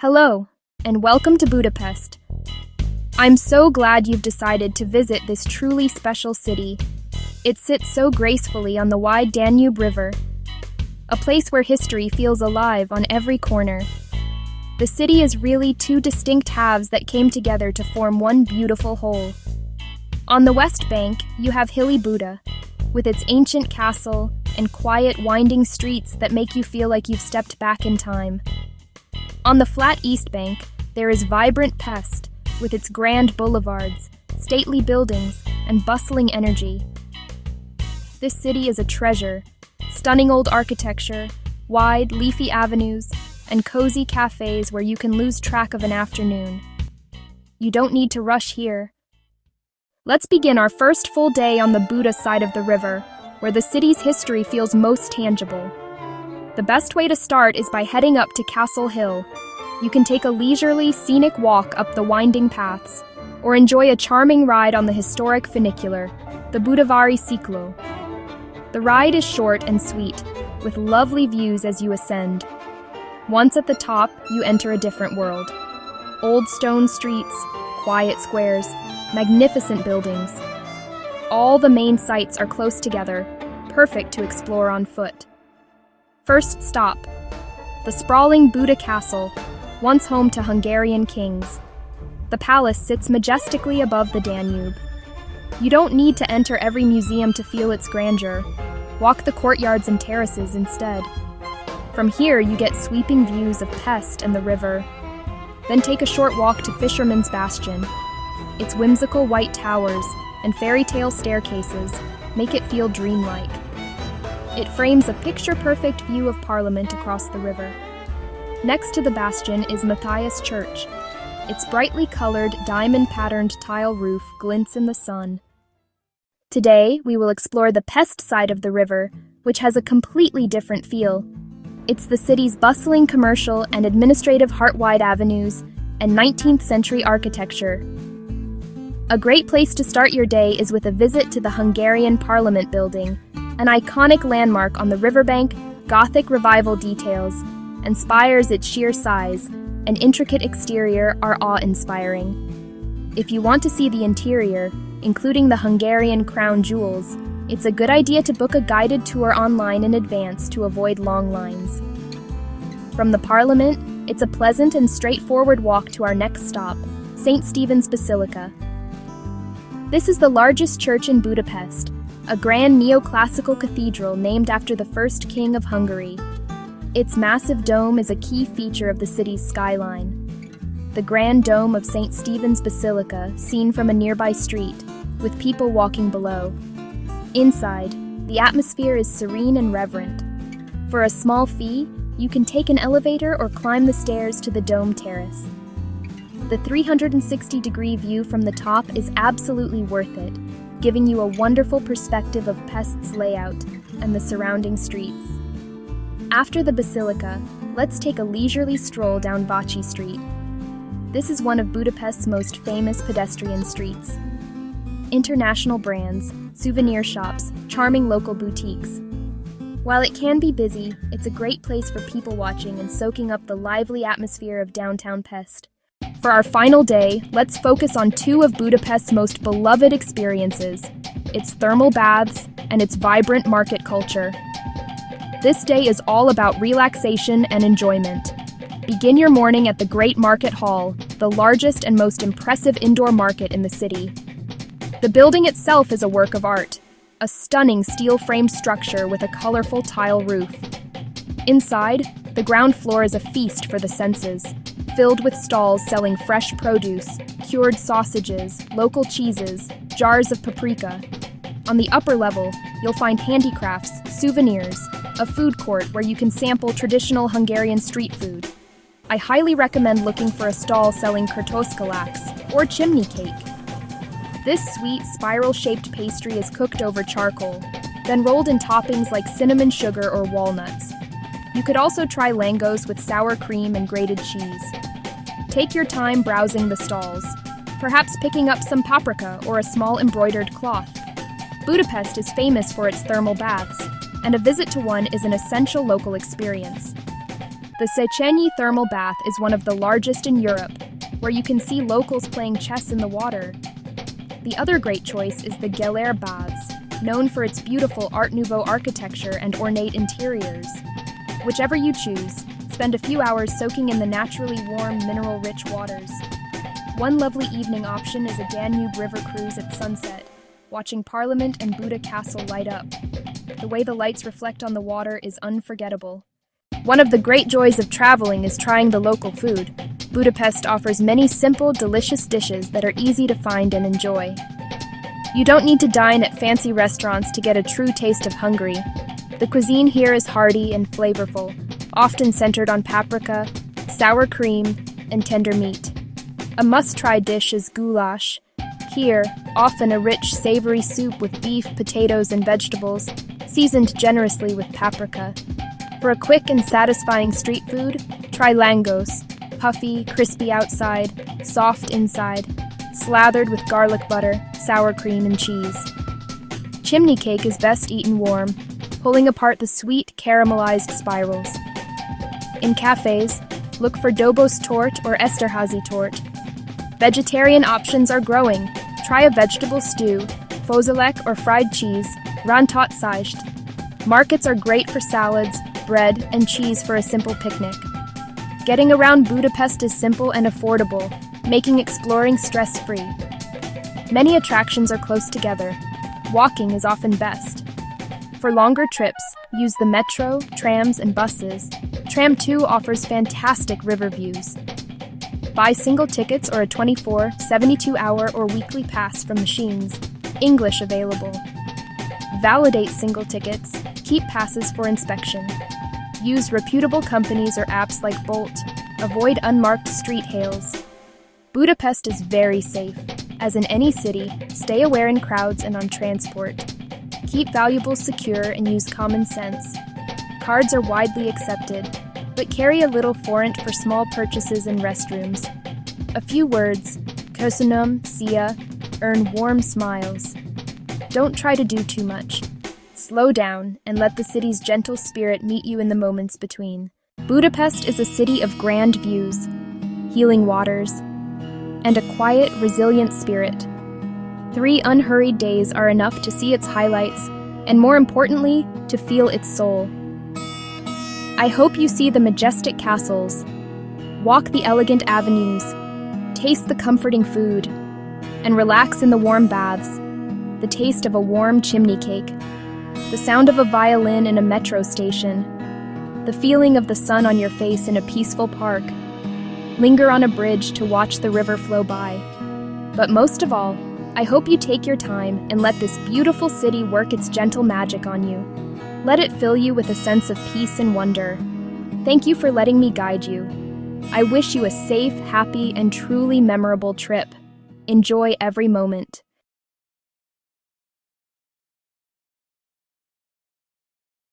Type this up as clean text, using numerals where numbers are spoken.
Hello, and welcome to Budapest. I'm so glad you've decided to visit this truly special city. It sits so gracefully on the wide Danube River, a place where history feels alive on every corner. The city is really two distinct halves that came together to form one beautiful whole. On the west bank, you have hilly Buda, with its ancient castle and quiet, winding streets that make you feel like you've stepped back in time. On the flat east bank, there is vibrant Pest, with its grand boulevards, stately buildings, and bustling energy. This city is a treasure: stunning old architecture, wide, leafy avenues, and cozy cafes where you can lose track of an afternoon. You don't need to rush here. Let's begin our first full day on the Buda side of the river, where the city's history feels most tangible. The best way to start is by heading up to Castle Hill. You can take a leisurely, scenic walk up the winding paths, or enjoy a charming ride on the historic funicular, the Budavari Ciclo. The ride is short and sweet, with lovely views as you ascend. Once at the top, you enter a different world. Old stone streets, quiet squares, magnificent buildings. All the main sites are close together, perfect to explore on foot. First stop, the sprawling Buda Castle, once home to Hungarian kings. The palace sits majestically above the Danube. You don't need to enter every museum to feel its grandeur. Walk the courtyards and terraces instead. From here, you get sweeping views of Pest and the river. Then take a short walk to Fisherman's Bastion. Its whimsical white towers and fairy tale staircases make it feel dreamlike. It frames a picture-perfect view of Parliament across the river. Next to the bastion is Matthias Church. Its brightly colored, diamond-patterned tile roof glints in the sun. Today, we will explore the Pest side of the river, which has a completely different feel. It's the city's bustling commercial and administrative heart-wide avenues and 19th century architecture. A great place to start your day is with a visit to the Hungarian Parliament building, an iconic landmark on the riverbank. Gothic Revival details and spires its sheer size and intricate exterior are awe-inspiring. If you want to see the interior, including the Hungarian crown jewels, it's a good idea to book a guided tour online in advance to avoid long lines. From the Parliament, it's a pleasant and straightforward walk to our next stop, St. Stephen's Basilica. This is the largest church in Budapest, a grand neoclassical cathedral named after the first king of Hungary. Its massive dome is a key feature of the city's skyline. The grand dome of St. Stephen's Basilica, seen from a nearby street, with people walking below. Inside, the atmosphere is serene and reverent. For a small fee, you can take an elevator or climb the stairs to the dome terrace. The 360-degree view from the top is absolutely worth it, giving you a wonderful perspective of Pest's layout and the surrounding streets. After the Basilica, let's take a leisurely stroll down Váci Street. This is one of Budapest's most famous pedestrian streets. International brands, souvenir shops, charming local boutiques. While it can be busy, it's a great place for people watching and soaking up the lively atmosphere of downtown Pest. For our final day, let's focus on two of Budapest's most beloved experiences: its thermal baths and its vibrant market culture. This day is all about relaxation and enjoyment. Begin your morning at the Great Market Hall, the largest and most impressive indoor market in the city. The building itself is a work of art, a stunning steel-framed structure with a colorful tile roof. Inside, the ground floor is a feast for the senses, filled with stalls selling fresh produce, cured sausages, local cheeses, jars of paprika. On the upper level, you'll find handicrafts, souvenirs, a food court where you can sample traditional Hungarian street food. I highly recommend looking for a stall selling kurtoszkalaks, or chimney cake. This sweet, spiral-shaped pastry is cooked over charcoal, then rolled in toppings like cinnamon sugar or walnuts. You could also try langos with sour cream and grated cheese. Take your time browsing the stalls, perhaps picking up some paprika or a small embroidered cloth. Budapest is famous for its thermal baths, and a visit to one is an essential local experience. The Széchenyi thermal bath is one of the largest in Europe, where you can see locals playing chess in the water. The other great choice is the Geller baths, known for its beautiful Art Nouveau architecture and ornate interiors. Whichever you choose, spend a few hours soaking in the naturally warm, mineral-rich waters. One lovely evening option is a Danube River cruise at sunset, watching Parliament and Buda Castle light up. The way the lights reflect on the water is unforgettable. One of the great joys of traveling is trying the local food. Budapest offers many simple, delicious dishes that are easy to find and enjoy. You don't need to dine at fancy restaurants to get a true taste of Hungary. The cuisine here is hearty and flavorful, often centered on paprika, sour cream, and tender meat. A must-try dish is goulash. Here, often a rich, savory soup with beef, potatoes, and vegetables, seasoned generously with paprika. For a quick and satisfying street food, try langos, puffy, crispy outside, soft inside, slathered with garlic butter, sour cream, and cheese. Chimney cake is best eaten warm, pulling apart the sweet, caramelized spirals. In cafes, look for Dobos Tort or Esterhazy Tort. Vegetarian options are growing. Try a vegetable stew, fozolek or fried cheese, rantot sajt. Markets are great for salads, bread, and cheese for a simple picnic. Getting around Budapest is simple and affordable, making exploring stress-free. Many attractions are close together. Walking is often best. For longer trips, use the metro, trams, and buses. Tram 2 offers fantastic river views. Buy single tickets or a 24, 72-hour, or weekly pass from machines. English available. Validate single tickets. Keep passes for inspection. Use reputable companies or apps like Bolt. Avoid unmarked street hails. Budapest is very safe. As in any city, stay aware in crowds and on transport. Keep valuables secure and use common sense. Cards are widely accepted, but carry a little forint for small purchases and restrooms. A few words, köszönöm, szia, earn warm smiles. Don't try to do too much. Slow down and let the city's gentle spirit meet you in the moments between. Budapest is a city of grand views, healing waters, and a quiet, resilient spirit. 3 unhurried days are enough to see its highlights, and more importantly, to feel its soul. I hope you see the majestic castles, walk the elegant avenues, taste the comforting food, and relax in the warm baths, the taste of a warm chimney cake, the sound of a violin in a metro station, the feeling of the sun on your face in a peaceful park. Linger on a bridge to watch the river flow by. But most of all, I hope you take your time and let this beautiful city work its gentle magic on you. Let it fill you with a sense of peace and wonder. Thank you for letting me guide you. I wish you a safe, happy, and truly memorable trip. Enjoy every moment.